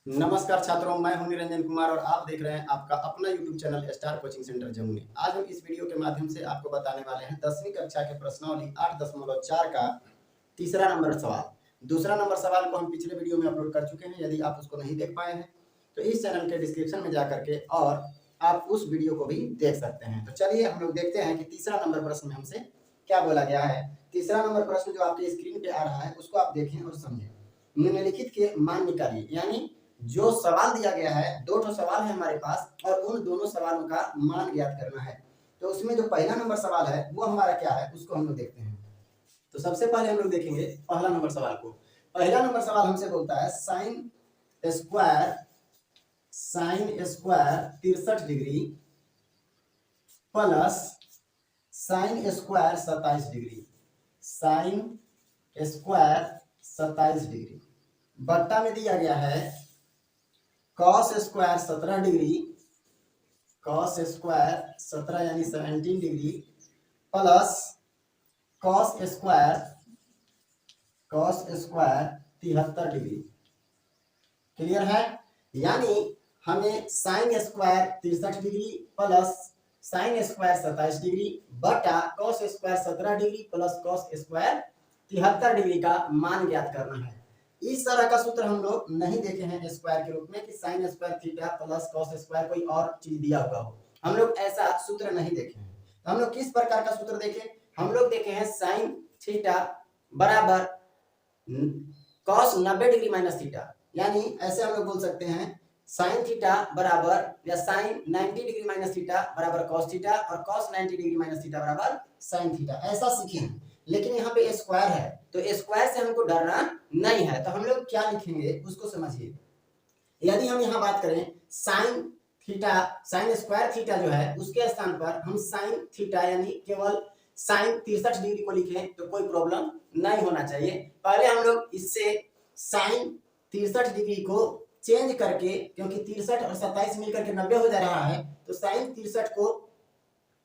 नमस्कार छात्रों, मैं हूं निरंजन कुमार और आप देख रहे हैं आपका अपना YouTube channel star coaching centre Jamui. आज हम इस वीडियो के माध्यम से आपको बताने वाले हैं 10वीं कक्षा के प्रश्नावली 8.4 का तीसरा नंबर सवाल। दूसरा नंबर सवाल को हम पिछले वीडियो में अपलोड कर चुके हैं। यदि आप उसको नहीं देख पाए हैं तो इस चैनल के डिस्क्रिप्शन में जा करके और आप उस वीडियो को भी देख सकते हैं। तो चलिए हम लोग देखते हैं कि तीसरा नंबर प्रश्न में हमसे क्या बोला गया है। तीसरा नंबर प्रश्न जो आपके स्क्रीन पे आ रहा है उसको आप देखें और समझें। निम्नलिखित के मान निकालिए, यानी जो सवाल दिया गया है, दो ठो सवाल है हमारे पास और उन दोनों सवालों का मान ज्ञात करना है। तो उसमें जो पहला नंबर सवाल है वो हमारा क्या है उसको हम लोग देखते हैं। तो सबसे पहले हम लोग देखेंगे पहला नंबर सवाल को। पहला नंबर सवाल हमसे बोलता है sine square 63 degree plus sine square 27 degree, sine square 27 degree बट्टा में दिया गया है cos square 17 degree, cos square 17 यानी 17 degree plus cos square 73 degree. Clear है? यानी हमें sine square 63 degree plus sine square 27 degree बटा cos square 17 degree plus cos square 73 degree का मान ज्ञात करना है। इस तरह का सूत्र हम लोग नहीं देखे हैं स्क्वायर के रूप में कि sine square theta plus cos square कोई और चीज दिया हुआ हो। हम लोग ऐसा सूत्र नहीं देखे हैं। तो हम लोग किस प्रकार का सूत्र देखे? हम लोग देखे हैं साइन थीटा बराबर कॉस 90 डिग्री माइनस थीटा, यानी ऐसे हम लोग बोल सकते हैं साइन थीटा बराबर या साइन 90 डिग्री माइनस थीटा बराबर कॉस थीटा और कॉस 90 डिग्री माइनस थीटा बराबर साइन थीटा, ऐसा सीखे हैं। लेकिन यहाँ पे स्क्वायर है तो स्क्वायर से हमको डरना नहीं है। तो हम लोग क्या लिखेंगे उसको समझिए। यदि हम यहाँ बात करें sine theta, sine square theta जो है उसके स्थान पर हम साइन थीटा यानी केवल साइन 63 डिग्री को लिखें तो कोई प्रॉब्लम नहीं होना चाहिए। पहले हम लोग इससे साइन 63 डिग्री को चेंज करके, क्योंकि 63 और 27 मिलकर के 90 हो जा रहा है, तो साइन 63 को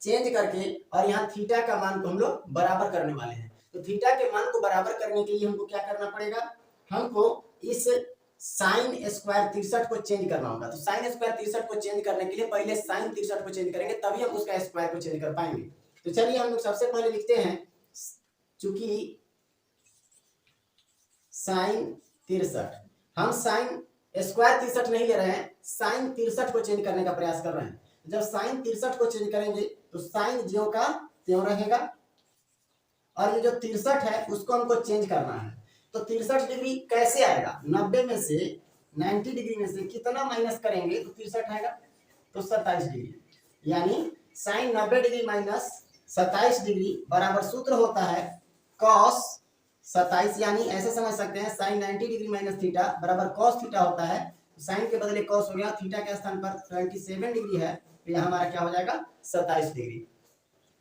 चेंज करके और यहाँ थीटा का मान को हम लोग बराबर करने वाले हैं। तो थीटा के मान को बराबर करने के लिए हमको क्या करना पड़ेगा? हमको इस साइन स्क्वायर 63 को चेंज करना होगा। तो साइन स्क्वायर 63 को चेंज करने के लिए पहले साइन 63 को चेंज करेंगे, तभी हम उसका स्क्वायर को चेंज कर पाएंगे। तो चलिए हम लोग सबसे पहले लिखते हैं, चूंकि साइन 63, हम साइन स्क्वायर 63 नहीं ले रहे हैं, साइन 63 को चेंज करने का प्रयास कर रहे हैं। जब साइन 63 को चेंज करेंगे तो साइन ज्यों का त्यों रहेगा और ये जो 63 है उसको हमको चेंज करना है। तो 63 डिग्री कैसे आएगा? 90 में से 90 डिग्री में से कितना माइनस करेंगे तो 63 आएगा? तो 27 डिग्री, यानी साइन 90 डिग्री माइनस 27 डिग्री बराबर सूत्र होता है कॉस 27, यानी ऐसे समझ सकते हैं साइन 90 डिग्री माइनस थीटा बराबर कॉस थीटा होता है। साइन के बदले कॉस हो गया, थीटा के स्थान पर 27 डिग्री है तो यहाँ हमारा क्या हो जाएगा 27 डिग्री।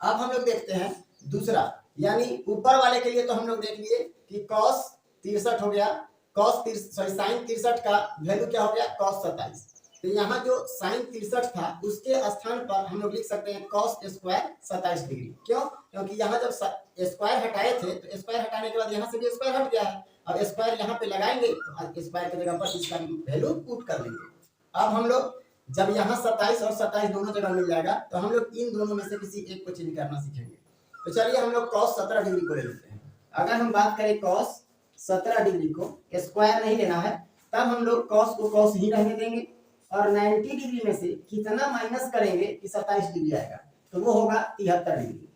अब हम लोग देखते हैं दूसरा, यानी ऊपर वाले के लिए तो हम लोग देख लिए कि कॉस 63 हो गया, साइन 63 का वैल्यू क्या हो गया कॉस 27। तो यहाँ जो साइन 63 था उसके स्थान पर हम लोग लिख सकते हैं कॉस स्क्वायर 27 डिग्री। क्यों? क्योंकि यहाँ जब स्क्वायर हटाए थे तो स्क्वायर हटाने के बाद यहाँ से भी स्क्वायर हट गया है, और स्क्वायर यहाँ पे लगाएंगे तो स्क्वायर की जगह पर इसका वैल्यू पुट कर लेंगे। अब हम लोग जब यहाँ 27 और 27 दोनों जगह मिल जाएगा तो हम लोग इन दोनों में से किसी एक को चेंज करना सीखेंगे। तो चलिए हम लोग कॉस 17 डिग्री को ले लेते हैं। अगर हम बात करें कॉस 17 डिग्री को, स्क्वायर नहीं लेना है, तब हम लोग कॉस को कॉस ही रहने देंगे और 90 डिग्री में से कितना माइनस करेंगे कि 27 डिग्री आएगा, तो वो होगा 73 डिग्री।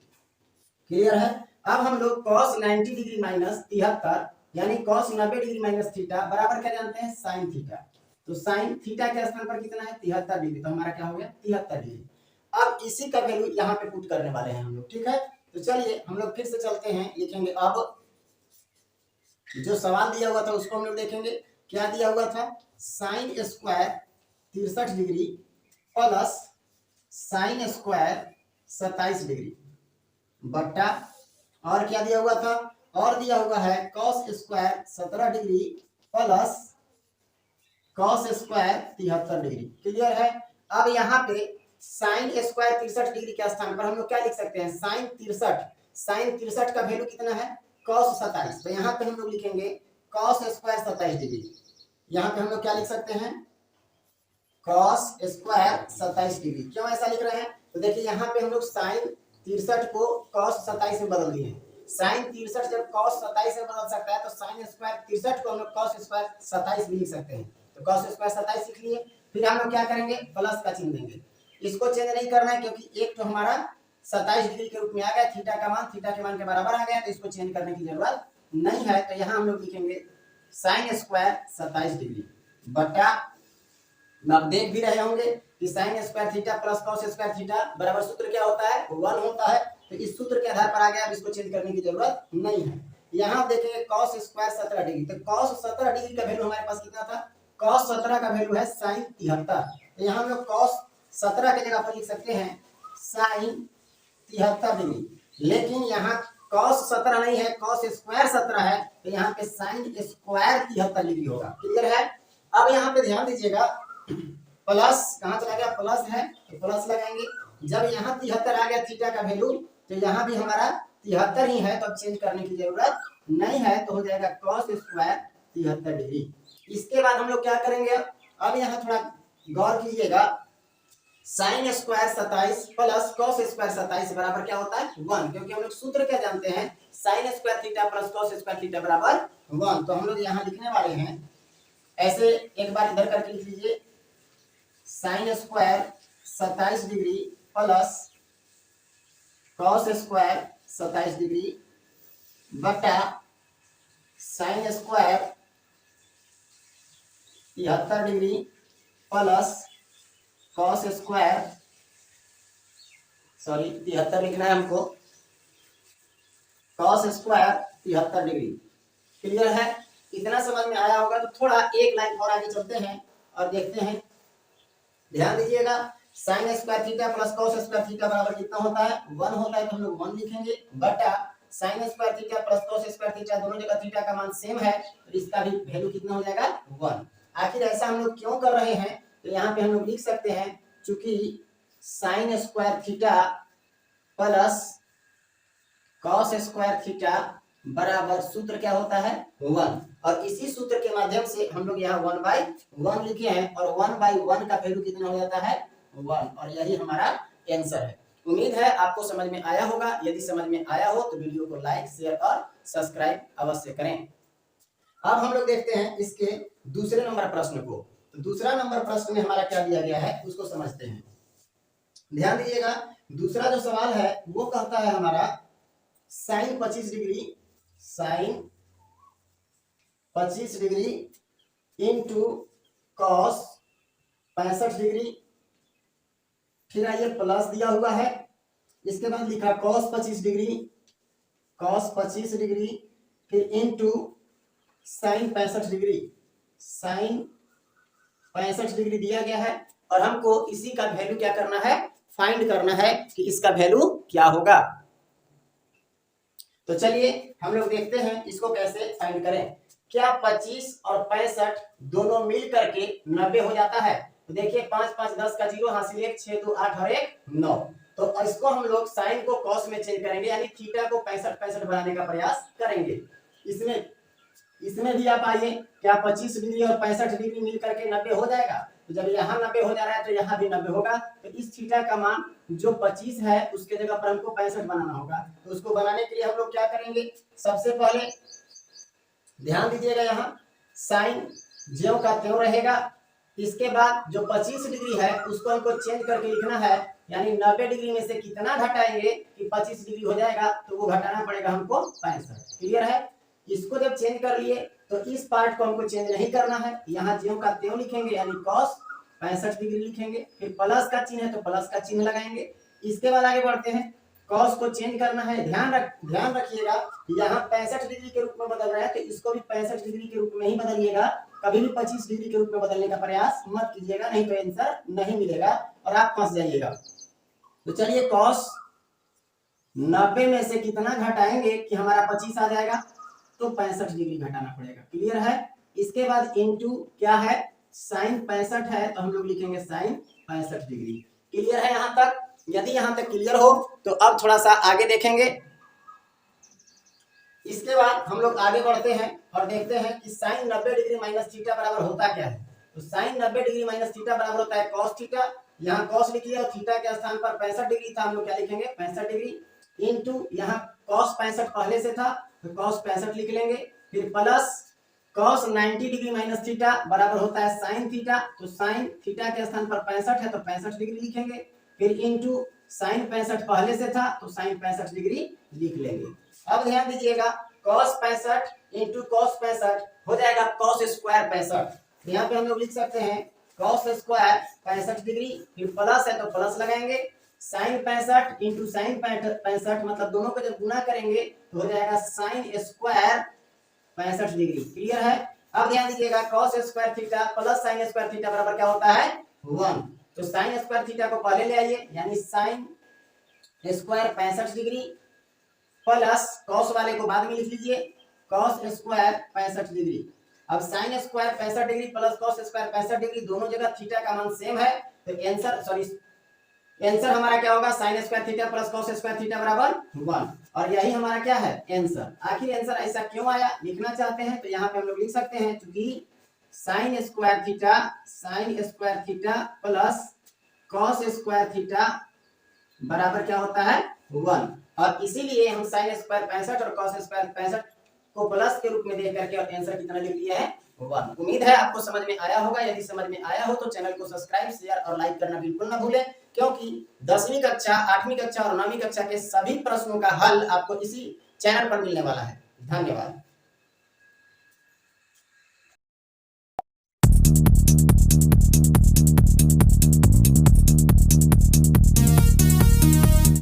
क्लियर है? अब हम लोग cos 90 डिग्री माइनस 73 यानी cos 90 डिग्री माइनस थीटा बराबर क्या जानते हैं साइन थीटा। तो साइन थीटा के स्थान पर कितना है 73 डिग्री, तो हमारा क्या हो गया 73 डिग्री। अब इसी का वैल्यू यहाँ पे पुट करने वाले हैं हम लोग। ठीक है, तो चलिए हम लोग फिर से चलते हैं, लिखेंगे। अब जो सवाल दिया हुआ था उसको हम लोग देखेंगे। क्या दिया हुआ था? Sign square 63 degree plus sine square 27 degree बट्टा, और क्या दिया हुआ था? और दिया हुआ है cos square 17 degree plus cos square 73 degree. Clear है? अब यहाँ पे साइन स्क्वायर 63 डिग्री के स्थान पर हम लोग क्या लिख सकते हैं साइन 63 का वैल्यू कितना है कॉस 27, तो यहाँ पे हम लोग लिखेंगे कॉस स्क्वायर 27 डिग्री, यहाँ पे हम लोग क्या लिख सकते हैं, cos स्क्वायर 27 डिग्री। क्यों ऐसा लिख रहे हैं, तो देखिए यहाँ पे हम लोग साइन 63 को cos 27 में बदल दिए हैं। साइन 63 जब cos 27 में बदल सकता है तो साइन स्क्वायर 63 को हम लोग cos स्क्वायर 27 भी लिख सकते हैं। तो cos स्क्वायर 27 लिख लिए, फिर हम लोग क्या करेंगे, प्लस का चिन्ह देंगे। इसको चेंज नहीं करना है क्योंकि एक तो हमारा 27 डिग्री के रूप में आ गया, थीटा का मान थीटा के मान के बराबर आ गया, तो इसको चेंज करने की जरूरत नहीं है। तो यहाँ हम लोग लिखेंगे साइन स्क्वायर 27 डिग्री बटा, आप देख भी रहे होंगे कि sine square theta plus cos square theta बराबर सूत्र क्या होता है, 1 होता है। तो इस सूत्र के आधार पर आ गया, अब इसको चेंज करने की जरूरत नहीं है। यहाँ देखेंगे कॉस स्क्वायर 17 डिग्री, तो कॉस 17 डिग्री का वैल्यू हमारे पास कितना था, कॉस 17 का वैल्यू है साइन 73। तो यहाँ हम लोग कॉस 17 की जगह पर लिख सकते हैं साइन 73 डिग्री। लेकिन यहाँ कॉस 17 नहीं है, कॉस स्क्वायर 17 है, तो यहाँ पे साइन स्क्वायर 73 डिग्री होगा। क्लियर है। अब यहाँ पे ध्यान दीजिएगा, प्लस कहाँ चला गया, प्लस है तो प्लस लगाएंगे। जब यहाँ 73 आ गया थीटा का वैल्यू, तो यहाँ भी हमारा 73 ही है, तो अब चेंज करने की जरूरत नहीं है, तो हो जाएगा कॉस स्क्वायर 73 डिग्री। इसके बाद हम लोग क्या करेंगे, अब यहाँ थोड़ा गौर कीजिएगा, sign square 27 plus cos square 27 बराबर क्या होता है 1, क्योंकि हम लोग सूत्र क्या जानते हैं, sine square theta plus cos square theta बराबर 1। तो हम लोग यहाँ लिखने वाले हैं ऐसे, एक बार इधर करके लिख लीजिए, sine square 27 degree plus cos square 27 degree बटा sine square 73 degree plus cos square 73 लिखना है हमको, कॉस स्क्वायर 73 डिग्री। क्लियर है। इतना समझ में आया होगा। तो थोड़ा एक लाइन और आगे चलते हैं और देखते हैं। ध्यान दीजिएगा, sine square theta plus cos square theta बराबर कितना होता है 1 होता है, तो हम लोग 1 लिखेंगे बटा sine square theta plus cos square theta, दोनों जगह थीटा का मान सेम है, तो इसका भी वैल्यू कितना हो जाएगा 1। आखिर ऐसा हम लोग क्यों कर रहे हैं, तो यहाँ पे हम लोग लिख सकते हैं, चूंकि sine square theta plus cos square theta बराबर सूत्र क्या होता है 1, और इसी सूत्र के माध्यम से हम लोग यहाँ 1/1 लिखे हैं, और 1/1 का वैल्यू कितना हो जाता है 1, और यही हमारा आंसर है। उम्मीद है आपको समझ में आया होगा। यदि समझ में आया हो तो वीडियो को लाइक शेयर और सब्सक्राइब अवश्य करें। अब हम लोग देखते हैं इसके दूसरे नंबर प्रश्न को। तो दूसरा नंबर प्रश्न में हमारा क्या दिया गया है उसको समझते हैं। ध्यान दीजिएगा, दूसरा जो सवाल है वो कहता है हमारा sine 25 degree, sine 25 degree into cos 65 degree, फिर आइए प्लस दिया हुआ है, इसके बाद लिखा कॉस 25 डिग्री, कॉस 25 डिग्री, फिर into sine 65 degree, sine 65 degree दिया गया है, और हमको इसी का वैल्यू क्या करना है, फाइंड करना है कि इसका वैल्यू क्या होगा। तो चलिए हम लोग देखते हैं इसको कैसे फाइंड करें। क्या 25 और 65 दोनों मिल करके 90 हो जाता है? तो देखिए 5 5 10 का 0 हासिल 1 6 2 8 और 1 9। तो इसको हम लोग साइन को कॉस में चेंज करेंगे, यानी थीटा को 65 65 बनाने का प्रयास करेंगे। इसमें भी आप आइए, क्या 25 डिग्री और 65 डिग्री मिल करके 90 हो जाएगा? तो जब यहाँ 90 हो जा रहा है तो यहाँ भी 90 होगा। तो इस थीटा का मान जो 25 है उसके जगह पर हमको 65 बनाना होगा। तो उसको बनाने के लिए हम लोग क्या करेंगे, सबसे पहले ध्यान दीजिएगा, यहाँ साइन ज्यों का त्यों रहेगा। इसके बाद जो 25 डिग्री है उसको हमको चेंज करके लिखना है, यानी 90 डिग्री में से कितना घटाएंगे कि 25 डिग्री हो जाएगा, तो वो घटाना पड़ेगा हमको 65। क्लियर है। इसको जब चेंज कर लिए तो इस पार्ट को हमको चेंज नहीं करना है, यहाँ ज्यों का त्यों लिखेंगे, यानी cos 65 डिग्री लिखेंगे, फिर प्लस का चिन्ह है तो प्लस का चिन्ह लगाएंगे। इसके बाद आगे बढ़ते हैं, cos को चेंज करना है। ध्यान रखिएगा, यहाँ 65 डिग्री के रूप में बदल रहा है, तो इसको भी 65 डिग्री के रूप में ही बदलिएगा। कभी भी 25 डिग्री के रूप में बदलने का प्रयास मत कीजिएगा, नहीं तो आंसर नहीं मिलेगा और आप फंस जाइएगा। तो चलिए cos 90 में से कितना घटाएंगे कि हमारा 25 आ जाएगा, तो 65 डिग्री घटाना पड़ेगा। क्लियर है। इसके बाद इनटू क्या है, साइन 65 है, तो हम लोग लिखेंगे साइन 65 डिग्री। क्लियर है यहाँ तक? यदि यहाँ तक क्लियर हो तो अब थोड़ा सा आगे देखेंगे। इसके बाद हम लोग आगे बढ़ते हैं और देखते हैं कि साइन 90 डिग्री माइनस थीटा बराबर होता क्या है। तो साइन 90 डिग्री माइनस थीटा बराबर होता है कॉस थीटा। यहाँ कॉस लिखिए और थीटा के स्थान पर 65 डिग्री था, हम लोग क्या लिखेंगे 65 डिग्री इंटू यहाँ कॉस 65 पहले से था तो कॉस 65 लिख लेंगे, फिर plus cos 90 degree minus theta बराबर होता है साइन थीटा। तो साइन थीटा के स्थान पर 65 है तो 65 डिग्री लिखेंगे, फिर इंटू साइन 65 पहले से था तो साइन 65 डिग्री लिख लेंगे। अब ध्यान दीजिएगा cos 65 इंटू कॉस 65 हो जाएगा cos स्क्वायर 65। यहाँ पे हम लोग लिख सकते हैं cos स्क्वायर 65 डिग्री, फिर प्लस है तो प्लस लगाएंगे, साइन 65 इंटू साइन 65 मतलब दोनों को जब गुना करेंगे तो हो जाएगा साइन स्क्वायर 65 डिग्री। क्लियर है। अब ध्यान दीजिएगा cos square theta plus sine square theta बराबर क्या होता है 1। तो साइन स्क्वायर थीटा को पहले ले आइए, यानी sine square 65 degree plus cos वाले को बाद में लिख लीजिए कॉस स्क्वायर 65 डिग्री। अब sine square 65 degree plus cos square 65 degree, दोनों जगह थीटा का मान सेम है तो आंसर हमारा क्या होगा sine square theta plus cos square theta बराबर 1। और यही हमारा क्या है आंसर। आखिर आंसर ऐसा क्यों आया लिखना चाहते हैं तो यहाँ पे हम लोग लिख सकते हैं क्योंकि sine square theta plus cos square theta बराबर क्या होता है 1, और इसीलिए हम साइन स्क्वायर 65 और कॉस स्क्वायर 65 को प्लस के रूप में देख करके और आंसर कितना लिख लिया है 1। उम्मीद है आपको समझ में आया होगा। यदि समझ में आया हो तो चैनल को सब्सक्राइब शेयर और लाइक करना बिल्कुल ना भूलें, क्योंकि 10वीं कक्षा 8वीं कक्षा और 9वीं कक्षा के सभी प्रश्नों का हल आपको इसी चैनल पर मिलने वाला है। धन्यवाद।